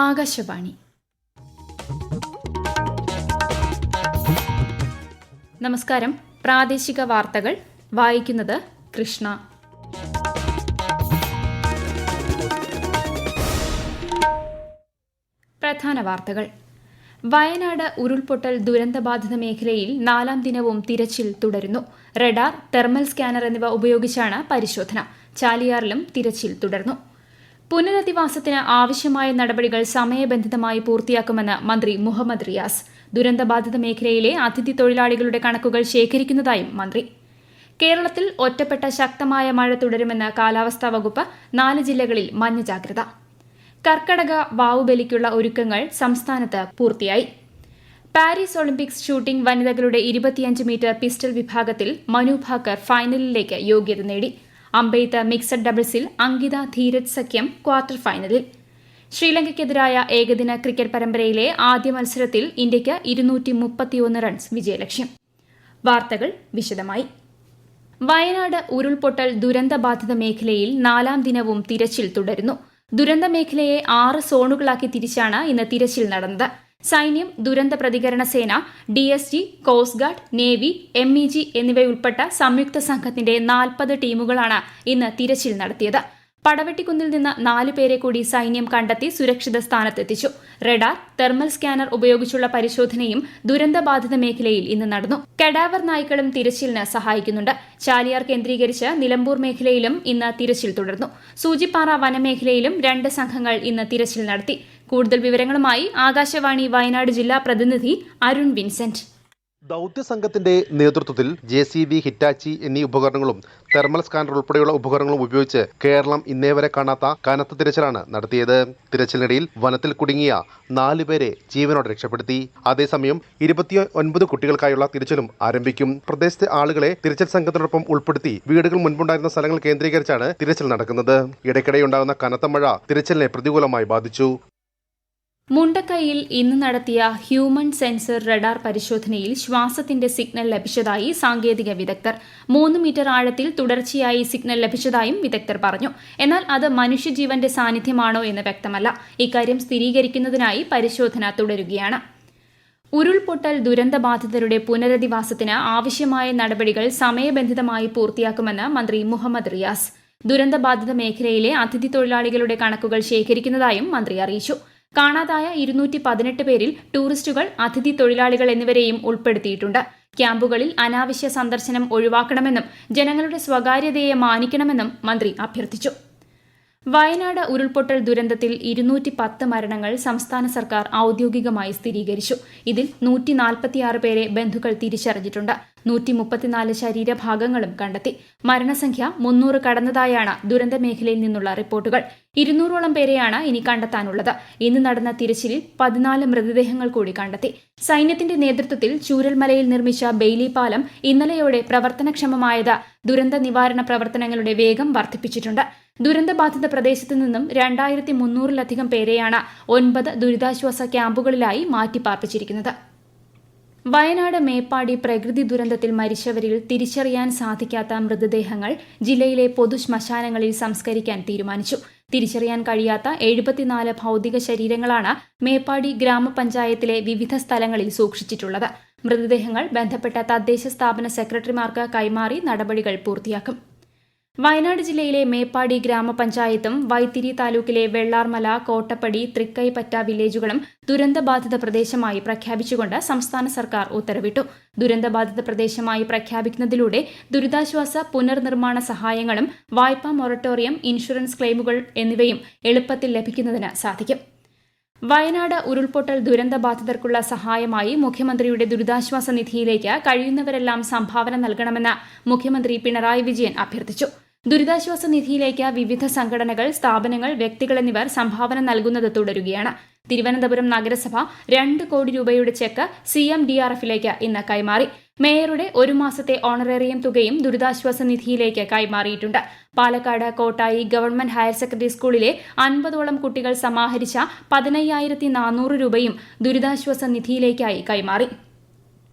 ആകാശവാണി. നമസ്കാരം. പ്രാദേശിക വാർത്തകൾ വായിക്കുന്നത് കൃഷ്ണ. പ്രധാന വാർത്തകൾ. വയനാട് ഉരുൾപൊട്ടൽ ദുരന്തബാധിത മേഖലയിൽ 4ാം ദിനവും തിരച്ചിൽ തുടരുന്നു. റഡാർ, തെർമൽ സ്കാനർ എന്നിവ ഉപയോഗിച്ചാണ് പരിശോധന. ചാലിയാറിലും തിരച്ചിൽ തുടർന്നു. പുനരധിവാസത്തിന് ആവശ്യമായ നടപടികൾ സമയബന്ധിതമായി പൂർത്തിയാക്കുമെന്ന് മന്ത്രി മുഹമ്മദ് റിയാസ്. ദുരന്തബാധിത മേഖലയിലെ അതിഥി തൊഴിലാളികളുടെ കണക്കുകൾ ശേഖരിക്കുന്നതായും മന്ത്രി. കേരളത്തിൽ ഒറ്റപ്പെട്ട ശക്തമായ മഴ തുടരുമെന്ന് കാലാവസ്ഥാ വകുപ്പ്. 4 ജില്ലകളിൽ മഞ്ഞ ജാഗ്രത. കർക്കടക വാവുബലിക്കുള്ള ഒരുക്കങ്ങൾ സംസ്ഥാനത്ത് പൂർത്തിയായി. പാരീസ് ഒളിമ്പിക്സ് ഷൂട്ടിംഗ് വനിതകളുടെ 25 മീറ്റർ പിസ്റ്റൾ വിഭാഗത്തിൽ മനു ഭാക്കർ ഫൈനലിലേക്ക് യോഗ്യത നേടി. അമ്പെയ്ത്ത് മിക്സഡ് ഡബിൾസിൽ അങ്കിത ധീരജ് സഖ്യം ക്വാർട്ടർ ഫൈനലിൽ. ശ്രീലങ്കയ്ക്കെതിരായ ഏകദിന ക്രിക്കറ്റ് പരമ്പരയിലെ ആദ്യ മത്സരത്തിൽ ഇന്ത്യയ്ക്ക് 231 റൺസ് വിജയലക്ഷ്യം. വാർത്തകൾ വിശദമായി. വയനാട് ഉരുൾപൊട്ടൽ ദുരന്തബാധിത മേഖലയിൽ 4ാം ദിനവും തിരച്ചിൽ തുടരുന്നു. ദുരന്ത മേഖലയെ 6 സോണുകളാക്കി തിരിച്ചാണ് ഇന്ന് തിരച്ചിൽ നടന്നത്. സൈന്യം, ദുരന്ത പ്രതികരണ സേന, DSG, coast guard, navy, MEG എന്നിവയുൾപ്പെട്ട സംയുക്ത സംഘത്തിന്റെ 40 ടീമുകളാണ് ഇന്ന് തിരച്ചിൽ നടത്തിയത്. പടവെട്ടിക്കുന്നിൽ നിന്ന് 4 പേരെ കൂടി സൈന്യം കണ്ടെത്തി സുരക്ഷിത സ്ഥാനത്തെത്തിച്ചു. റഡാർ, തെർമൽ സ്കാനർ ഉപയോഗിച്ചുള്ള പരിശോധനയും ദുരന്തബാധിത മേഖലയിൽ ഇന്ന് നടന്നു. കഡാവർ നായ്ക്കളും തിരച്ചിലിന് സഹായിക്കുന്നുണ്ട്. ചാലിയാർ കേന്ദ്രീകരിച്ച് നിലമ്പൂർ മേഖലയിലും ഇന്ന് തിരച്ചിൽ തുടർന്നു. സൂചിപ്പാറ വനമേഖലയിലും 2 സംഘങ്ങൾ ഇന്ന് തിരച്ചിൽ നടത്തി. കൂടുതൽ വിവരങ്ങളുമായി ആകാശവാണി വയനാട് ജില്ലാ പ്രതിനിധി അരുൺ വിൻസെന്റ്. ദൌത്യ സംഘത്തിന്റെ നേതൃത്വത്തിൽ JCB, ഹിറ്റാച്ചി എന്നീ ഉപകരണങ്ങളും തെർമൽ സ്കാനർ ഉൾപ്പെടെയുള്ള ഉപകരണങ്ങളും ഉപയോഗിച്ച് കേരളം ഇന്നേവരെ കാണാത്ത കനത്ത തിരച്ചിലാണ് നടത്തിയത്. തിരച്ചിലിനിടയിൽ വനത്തിൽ കുടുങ്ങിയ 4 പേരെ ജീവനോടെ രക്ഷപ്പെടുത്തി. അതേസമയം 29 കുട്ടികൾക്കായുള്ള തിരച്ചിലും ആരംഭിക്കും. പ്രദേശത്തെ ആളുകളെ തിരച്ചിൽ സംഘത്തിനോടൊപ്പം ഉൾപ്പെടുത്തി വീടുകൾ മുൻപുണ്ടായിരുന്ന സ്ഥലങ്ങൾ കേന്ദ്രീകരിച്ചാണ് തിരച്ചിൽ നടക്കുന്നത്. ഇടയ്ക്കിടെയുണ്ടാകുന്ന കനത്ത മഴ തിരച്ചിലിനെ പ്രതികൂലമായി ബാധിച്ചു. മുണ്ടക്കൈയിൽ ഇന്ന് നടത്തിയ ഹ്യൂമൻ സെൻസർ റഡാർ പരിശോധനയിൽ ശ്വാസത്തിന്റെ സിഗ്നൽ ലഭിച്ചതായി സാങ്കേതിക വിദഗ്ധർ. 3 മീറ്റർ ആഴത്തിൽ തുടർച്ചയായി സിഗ്നൽ ലഭിച്ചതായും വിദഗ്ധർ പറഞ്ഞു. എന്നാൽ അത് മനുഷ്യജീവന്റെ സാന്നിധ്യമാണോ എന്ന് വ്യക്തമല്ല. ഇക്കാര്യം സ്ഥിരീകരിക്കുന്നതിനായി പരിശോധന തുടരുകയാണ്. ഉരുൾപൊട്ടൽ ദുരന്തബാധിതരുടെ പുനരധിവാസത്തിന് ആവശ്യമായ നടപടികൾ സമയബന്ധിതമായി പൂർത്തിയാക്കുമെന്ന് മന്ത്രി മുഹമ്മദ് റിയാസ്. ദുരന്തബാധിത മേഖലയിലെ അതിഥി തൊഴിലാളികളുടെ കണക്കുകൾ ശേഖരിക്കുന്നതായും മന്ത്രി അറിയിച്ചു. കാണാതായ 218 പേരിൽ ടൂറിസ്റ്റുകൾ, അതിഥി തൊഴിലാളികൾ എന്നിവരെയും ഉൾപ്പെടുത്തിയിട്ടുണ്ട്. ക്യാമ്പുകളിൽ അനാവശ്യ സന്ദർശനം ഒഴിവാക്കണമെന്നും ജനങ്ങളുടെ സ്വകാര്യതയെ മാനിക്കണമെന്നും മന്ത്രി അഭ്യർത്ഥിച്ചു. വയനാട് ഉരുൾപൊട്ടൽ ദുരന്തത്തിൽ 210 മരണങ്ങൾ സംസ്ഥാന സർക്കാർ ഔദ്യോഗികമായി സ്ഥിരീകരിച്ചു. ഇതിൽ 146 പേരെ ബന്ധുക്കൾ തിരിച്ചറിഞ്ഞിട്ടുണ്ട്. 134 ശരീരഭാഗങ്ങളും കണ്ടെത്തി. മരണസംഖ്യ 300 കടന്നതായാണ് ദുരന്ത മേഖലയിൽ നിന്നുള്ള റിപ്പോർട്ടുകൾ. 200ഓളം പേരെയാണ് ഇനി കണ്ടെത്താനുള്ളത്. ഇന്ന് നടന്ന തിരച്ചിലിൽ 14 മൃതദേഹങ്ങൾ കൂടി കണ്ടെത്തി. സൈന്യത്തിന്റെ നേതൃത്വത്തിൽ ചൂരൽമലയിൽ നിർമ്മിച്ച ബെയ്ലി പാലം ഇന്നലെയോടെ പ്രവർത്തനക്ഷമമായത് ദുരന്ത നിവാരണ പ്രവർത്തനങ്ങളുടെ വേഗം വർദ്ധിപ്പിച്ചിട്ടുണ്ട്. ദുരന്തബാധിത പ്രദേശത്തു നിന്നും 2300-ലധികം പേരെയാണ് 9 ദുരിതാശ്വാസ ക്യാമ്പുകളിലായി മാറ്റിപ്പാർപ്പിച്ചിരിക്കുന്നത്. വയനാട് മേപ്പാടി പ്രകൃതി ദുരന്തത്തിൽ മരിച്ചവരിൽ തിരിച്ചറിയാൻ സാധിക്കാത്ത മൃതദേഹങ്ങൾ ജില്ലയിലെ പൊതുശ്മശാനങ്ങളിൽ സംസ്കരിക്കാൻ തീരുമാനിച്ചു. തിരിച്ചറിയാൻ കഴിയാത്ത 74 ഭൌതിക ശരീരങ്ങളാണ് മേപ്പാടി ഗ്രാമപഞ്ചായത്തിലെ വിവിധ സ്ഥലങ്ങളിൽ സൂക്ഷിച്ചിട്ടുള്ളത്. മൃതദേഹങ്ങൾ ബന്ധപ്പെട്ട തദ്ദേശ സ്ഥാപന സെക്രട്ടറിമാർക്ക് കൈമാറി നടപടികൾ പൂർത്തിയാക്കും. വയനാട് ജില്ലയിലെ മേപ്പാടി ഗ്രാമപഞ്ചായത്തും വൈത്തിരി താലൂക്കിലെ വെള്ളാർമല, കോട്ടപ്പടി, തൃക്കൈപ്പറ്റ വില്ലേജുകളും ദുരന്തബാധിത പ്രദേശമായി പ്രഖ്യാപിച്ചുകൊണ്ട് സംസ്ഥാന സർക്കാർ ഉത്തരവിട്ടു. ദുരന്തബാധിത പ്രദേശമായി പ്രഖ്യാപിക്കുന്നതിലൂടെ ദുരിതാശ്വാസ പുനർനിർമ്മാണ സഹായങ്ങളും വായ്പാ മൊറട്ടോറിയം, ഇൻഷുറൻസ് ക്ലെയിമുകൾ എന്നിവയും എളുപ്പത്തിൽ ലഭിക്കുന്നതിന് സാധിക്കും. വയനാട് ഉരുൾപൊട്ടൽ ദുരന്തബാധിതർക്കുള്ള സഹായമായി മുഖ്യമന്ത്രിയുടെ ദുരിതാശ്വാസ നിധിയിലേക്ക് കഴിയുന്നവരെല്ലാം സംഭാവന നൽകണമെന്ന് മുഖ്യമന്ത്രി പിണറായി വിജയൻ അഭ്യർത്ഥിച്ചു. ദുരിതാശ്വാസ നിധിയിലേക്ക് വിവിധ സംഘടനകൾ, സ്ഥാപനങ്ങൾ, വ്യക്തികൾ എന്നിവർ സംഭാവന നൽകുന്നത് തുടരുകയാണ്. തിരുവനന്തപുരം നഗരസഭ 2 കോടി രൂപയുടെ ചെക്ക് CMDRFിലേക്ക് ഇന്ന് കൈമാറി. മേയറുടെ 1 മാസത്തെ ഓണറേറിയം തുകയും ദുരിതാശ്വാസ നിധിയിലേക്ക് കൈമാറിയിട്ടുണ്ട്. Palakkad Kottayi government higher secondary സ്കൂളിലെ 50ഓളം കുട്ടികൾ സമാഹരിച്ച 15,400 രൂപയും ദുരിതാശ്വാസ നിധിയിലേക്കായി കൈമാറി.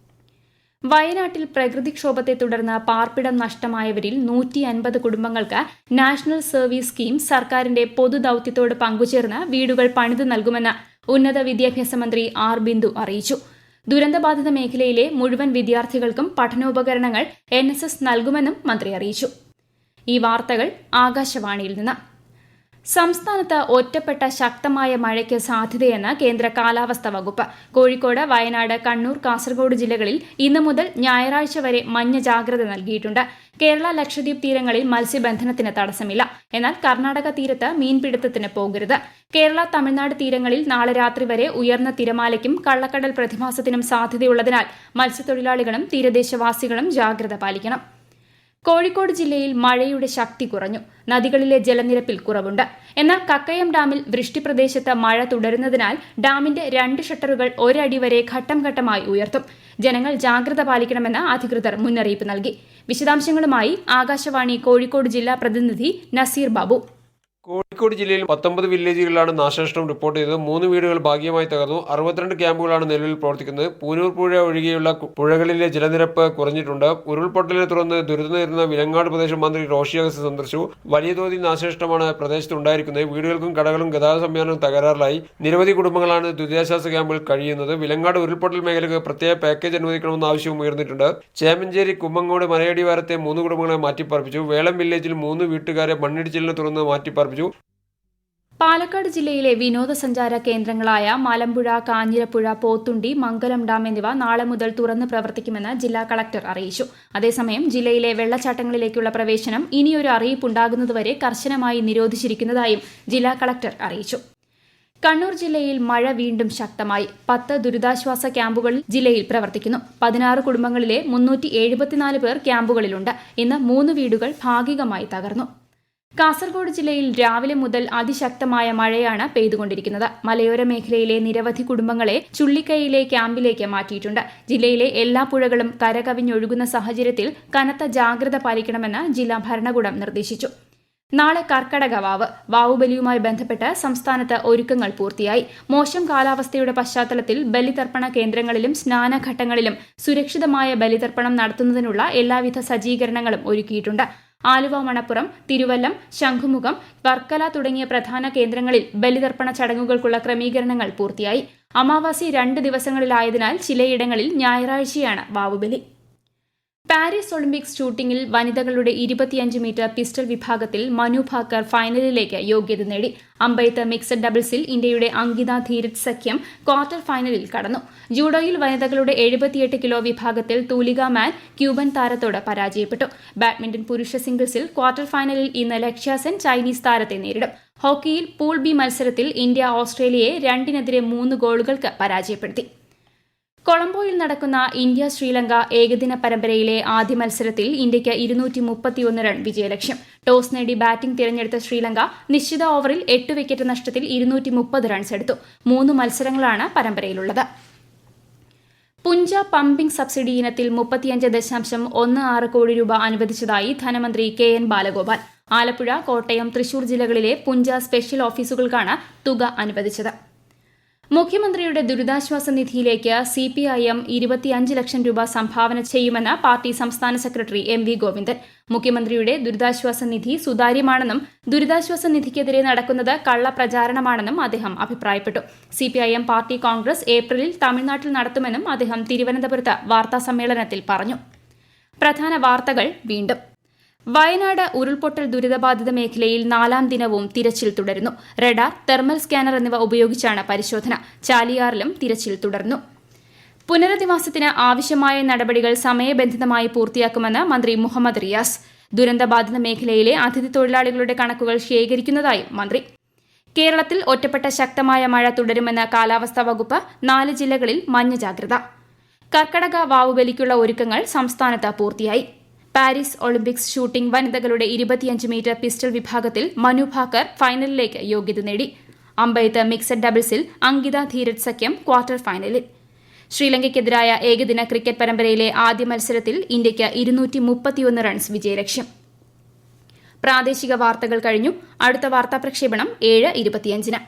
വയനാട്ടിൽ പ്രകൃതിക്ഷോഭത്തെ തുടർന്ന് പാർപ്പിടം നഷ്ടമായവരിൽ 150 കുടുംബങ്ങൾക്ക് നാഷണൽ സർവീസ് സ്കീം സർക്കാരിന്റെ പൊതുദൌത്യത്തോട് പങ്കുചേർന്ന് വീടുകൾ പണിതു നൽകുമെന്ന് ഉന്നത വിദ്യാഭ്യാസ മന്ത്രി ആർ ബിന്ദു അറിയിച്ചു. ദുരന്തബാധിത മേഖലയിലെ മുഴുവൻ വിദ്യാർത്ഥികൾക്കും പഠനോപകരണങ്ങൾ NSS നൽകുമെന്നും മന്ത്രി അറിയിച്ചു. ഈ വാർത്തകൾ ആകാശവാണിയിൽ നിന്ന്. സംസ്ഥാനത്ത് ഒറ്റപ്പെട്ട ശക്തമായ മഴയ്ക്ക് സാധ്യതയെന്ന് കേന്ദ്ര കാലാവസ്ഥാ വകുപ്പ്. കോഴിക്കോട്, വയനാട്, കണ്ണൂർ, കാസർഗോഡ് ജില്ലകളിൽ ഇന്നു മുതൽ ഞായറാഴ്ച വരെ മഞ്ഞ ജാഗ്രത നൽകിയിട്ടുണ്ട്. കേരള, ലക്ഷദ്വീപ് തീരങ്ങളിൽ മത്സ്യബന്ധനത്തിന് തടസ്സമില്ല. എന്നാൽ കർണാടക തീരത്ത് മീൻപിടുത്തത്തിന് പോകരുത്. കേരള, തമിഴ്നാട് തീരങ്ങളിൽ നാളെ രാത്രി വരെ ഉയർന്ന തിരമാലയ്ക്കും കള്ളക്കടൽ പ്രതിഭാസത്തിനും സാധ്യതയുള്ളതിനാൽ മത്സ്യത്തൊഴിലാളികളും തീരദേശവാസികളും ജാഗ്രത പാലിക്കണം. കോഴിക്കോട് ജില്ലയിൽ മഴയുടെ ശക്തി കുറഞ്ഞു. നദികളിലെ ജലനിരപ്പിൽ കുറവുണ്ട്. എന്നാൽ കക്കയം ഡാമിൽ വൃഷ്ടിപ്രദേശത്ത് മഴ തുടരുന്നതിനാൽ ഡാമിന്റെ 2 ഷട്ടറുകൾ ഒരടി വരെ ഘട്ടം ഘട്ടമായി ഉയർത്തും. ജനങ്ങൾ ജാഗ്രത പാലിക്കണമെന്ന് അധികൃതർ മുന്നറിയിപ്പ് നൽകി. വിശദാംശങ്ങളുമായി ആകാശവാണി കോഴിക്കോട് ജില്ലാ പ്രതിനിധി നസീർ ബാബു. കോഴിക്കോട് ജില്ലയിൽ 19 വില്ലേജുകളിലാണ് നാശനഷ്ടം റിപ്പോർട്ട് ചെയ്തത്. 3 വീടുകൾ ഭാഗികമായി തകർന്നു. 62 ക്യാമ്പുകളാണ് നിലവിൽ പ്രവർത്തിക്കുന്നത്. പൂനൂർ പുഴ ഒഴികെയുള്ള പുഴകളിലെ ജലനിരപ്പ് കുറഞ്ഞിട്ടുണ്ട്. ഉരുൾപൊട്ടലിനെ തുടർന്ന് ദുരിതം നേരിടുന്ന വിലങ്ങാട് പ്രദേശം മന്ത്രി റോഷി അഗസ്റ്റിൻ സന്ദർശിച്ചു. വലിയ തോതിൽ നാശനഷ്ടമാണ് പ്രദേശത്ത് ഉണ്ടായിരിക്കുന്നത്. വീടുകൾക്കും കടകളും ഗതാഗത സംവിധാനവും തകരാറിലായി. നിരവധി കുടുംബങ്ങളാണ് ദുരിതാശ്വാസ ക്യാമ്പിൽ കഴിയുന്നത്. വിലങ്ങാട് ഉരുൾപൊട്ടൽ മേഖലയ്ക്ക് പ്രത്യേക പാക്കേജ് അനുവദിക്കണമെന്ന ആവശ്യവും ഉയർന്നിട്ടുണ്ട്. ചേമഞ്ചേരി കുമ്മങ്ങോട് മലയടിവാരത്തെ 3 കുടുംബങ്ങളെ മാറ്റിപ്പാർപ്പിച്ചു. വേളം വില്ലേജിൽ 3 വീട്ടുകാരെ മണ്ണിടിച്ചിലിനെ തുടർന്ന് മാറ്റിപ്പാർപ്പിച്ചു. പാലക്കാട് ജില്ലയിലെ വിനോദസഞ്ചാര കേന്ദ്രങ്ങളായ മലമ്പുഴ, കാഞ്ഞിരപ്പുഴ, പോത്തുണ്ടി, മംഗലം ഡാം എന്നിവ നാളെ മുതൽ തുറന്ന് പ്രവർത്തിക്കുമെന്ന് ജില്ലാ കളക്ടർ അറിയിച്ചു. അതേസമയം ജില്ലയിലെ വെള്ളച്ചാട്ടങ്ങളിലേക്കുള്ള പ്രവേശനം ഇനിയൊരു അറിയിപ്പുണ്ടാകുന്നതുവരെ കർശനമായി നിരോധിച്ചിരിക്കുന്നതായും ജില്ലാ കളക്ടർ അറിയിച്ചു. കണ്ണൂർ ജില്ലയിൽ മഴ വീണ്ടും ശക്തമായി. 10 ദുരിതാശ്വാസ ക്യാമ്പുകൾ ജില്ലയിൽ പ്രവർത്തിക്കുന്നു. 16 കുടുംബങ്ങളിലെ 374 പേർ ക്യാമ്പുകളിലുണ്ട്. ഇന്ന് 3 വീടുകൾ ഭാഗികമായി തകർന്നു. കാസർഗോഡ് ജില്ലയിൽ രാവിലെ മുതൽ അതിശക്തമായ മഴയാണ് പെയ്തുകൊണ്ടിരിക്കുന്നത്. മലയോര മേഖലയിലെ നിരവധി കുടുംബങ്ങളെ ചുള്ളിക്കൈയിലെ ക്യാമ്പിലേക്ക് മാറ്റിയിട്ടുണ്ട്. ജില്ലയിലെ എല്ലാ പുഴകളും കരകവിഞ്ഞൊഴുകുന്ന സാഹചര്യത്തിൽ കനത്ത ജാഗ്രത പാലിക്കണമെന്ന് ജില്ലാ ഭരണകൂടം നിർദ്ദേശിച്ചു. നാളെ കർക്കടക വാവ്. വാവുബലിയുമായി ബന്ധപ്പെട്ട് സംസ്ഥാനത്ത് ഒരുക്കങ്ങൾ പൂർത്തിയായി. മോശം കാലാവസ്ഥയുടെ പശ്ചാത്തലത്തിൽ ബലിതർപ്പണ കേന്ദ്രങ്ങളിലും സ്നാനഘട്ടങ്ങളിലും സുരക്ഷിതമായ ബലിതർപ്പണം നടത്തുന്നതിനുള്ള എല്ലാവിധ സജ്ജീകരണങ്ങളും ഒരുക്കിയിട്ടുണ്ട്. ആലുവ, മണപ്പുറം, തിരുവല്ലം, ശംഖുമുഖം, വർക്കല തുടങ്ങിയ പ്രധാന കേന്ദ്രങ്ങളിൽ ബലിതർപ്പണ ചടങ്ങുകൾക്കുള്ള ക്രമീകരണങ്ങൾ പൂർത്തിയായി. അമാവാസി 2 ദിവസങ്ങളിലായതിനാൽ ചിലയിടങ്ങളിൽ ഞായറാഴ്ചയാണ് വാവുബലി. പാരീസ് ഒളിമ്പിക്സ് ഷൂട്ടിംഗിൽ വനിതകളുടെ 25 മീറ്റർ പിസ്റ്റൾ വിഭാഗത്തിൽ മനു ഭാക്കർ ഫൈനലിലേക്ക് യോഗ്യത നേടി. അമ്പെയ്ത്ത് മിക്സഡ് ഡബിൾസിൽ ഇന്ത്യയുടെ അങ്കിത ധീരജ് സഖ്യം ക്വാർട്ടർ ഫൈനലിൽ കടന്നു. ജൂഡോയിൽ വനിതകളുടെ 78 കിലോ വിഭാഗത്തിൽ തൂലിക മാൻ ക്യൂബൻ താരത്തോട് പരാജയപ്പെട്ടു. ബാഡ്മിന്റൺ പുരുഷ സിംഗിൾസിൽ ക്വാർട്ടർ ഫൈനലിൽ ഇന്ന് ലക്ഷ്യ സെൻ ചൈനീസ് താരത്തെ നേരിടും. ഹോക്കിയിൽ പൂൾ ബി മത്സരത്തിൽ ഇന്ത്യ ഓസ്ട്രേലിയയെ 2-3 ഗോളുകൾക്ക് പരാജയപ്പെടുത്തി. കൊളംബോയിൽ നടക്കുന്ന ഇന്ത്യ ശ്രീലങ്ക ഏകദിന പരമ്പരയിലെ ആദ്യ മത്സരത്തിൽ ഇന്ത്യയ്ക്ക് 231 റൺ വിജയലക്ഷ്യം. ടോസ് നേടി ബാറ്റിംഗ് തിരഞ്ഞെടുത്ത ശ്രീലങ്ക നിശ്ചിത ഓവറിൽ 8 വിക്കറ്റ് നഷ്ടത്തിൽ 230 റൺസ് എടുത്തു. 3 മത്സരങ്ങളാണ് പരമ്പരയിലുള്ളത്. പുഞ്ച പമ്പിംഗ് സബ്സിഡി ഇനത്തിൽ 35.16 കോടി രൂപ അനുവദിച്ചതായി ധനമന്ത്രി KN ബാലഗോപാൽ. ആലപ്പുഴ, കോട്ടയം, തൃശൂർ ജില്ലകളിലെ പുഞ്ച സ്പെഷ്യൽ ഓഫീസുകൾക്കാണ് തുക അനുവദിച്ചത്. മുഖ്യമന്ത്രിയുടെ ദുരിതാശ്വാസ നിധിയിലേക്ക് CPIM 25 ലക്ഷം രൂപ സംഭാവന ചെയ്യുമെന്ന് പാർട്ടി സംസ്ഥാന സെക്രട്ടറി MV ഗോവിന്ദൻ. മുഖ്യമന്ത്രിയുടെ ദുരിതാശ്വാസ നിധി സുതാര്യമാണെന്നും ദുരിതാശ്വാസ നിധിക്കെതിരെ നടക്കുന്നത് കള്ളപ്രചാരണമാണെന്നും അദ്ദേഹം അഭിപ്രായപ്പെട്ടു. CPIM പാർട്ടി കോൺഗ്രസ് ഏപ്രിലിൽ തമിഴ്നാട്ടിൽ നടത്തുമെന്നും അദ്ദേഹം തിരുവനന്തപുരത്ത് വാർത്താസമ്മേളനത്തിൽ പറഞ്ഞു. പ്രധാന വാർത്തകൾ വീണ്ടും. വയനാട് ഉരുൾപൊട്ടൽ ദുരിതബാധിത മേഖലയിൽ 4ാം ദിനവും തിരച്ചിൽ തുടരുന്നു. റഡാർ, തെർമൽ സ്കാനർ എന്നിവ ഉപയോഗിച്ചാണ് പരിശോധന. ചാലിയാറിലും തിരച്ചിൽ തുടർന്നു. പുനരധിവാസത്തിന് ആവശ്യമായ നടപടികൾ സമയബന്ധിതമായി പൂർത്തിയാക്കുമെന്ന് മന്ത്രി മുഹമ്മദ് റിയാസ്. ദുരന്തബാധിത മേഖലയിലെ അതിഥി തൊഴിലാളികളുടെ കണക്കുകൾ ശേഖരിക്കുന്നതായും മന്ത്രി. കേരളത്തിൽ ഒറ്റപ്പെട്ട ശക്തമായ മഴ തുടരുമെന്ന് കാലാവസ്ഥാ വകുപ്പ്. 4 ജില്ലകളിൽ മഞ്ഞ ജാഗ്രത. കർക്കടക വാവുബലിക്കുള്ള ഒരുക്കങ്ങൾ സംസ്ഥാനത്ത് പൂർത്തിയായി. പാരീസ് ഒളിമ്പിക്സ് ഷൂട്ടിംഗ് വനിതകളുടെ 25 മീറ്റർ പിസ്റ്റൾ വിഭാഗത്തിൽ മനു ഭാക്കർ ഫൈനലിലേക്ക് യോഗ്യത നേടി. അമ്പെയ്ത്ത് മിക്സഡ് ഡബിൾസിൽ അങ്കിത ധീരജ് സഖ്യം ക്വാർട്ടർ ഫൈനലിൽ. ശ്രീലങ്കയ്ക്കെതിരായ ഏകദിന ക്രിക്കറ്റ് പരമ്പരയിലെ ആദ്യ മത്സരത്തിൽ ഇന്ത്യയ്ക്ക് 231 റൺസ് വിജയലക്ഷ്യം. പ്രാദേശിക വാർത്തകൾ കഴിഞ്ഞു. അടുത്ത വാർത്താ പ്രക്ഷേപണം 7:25.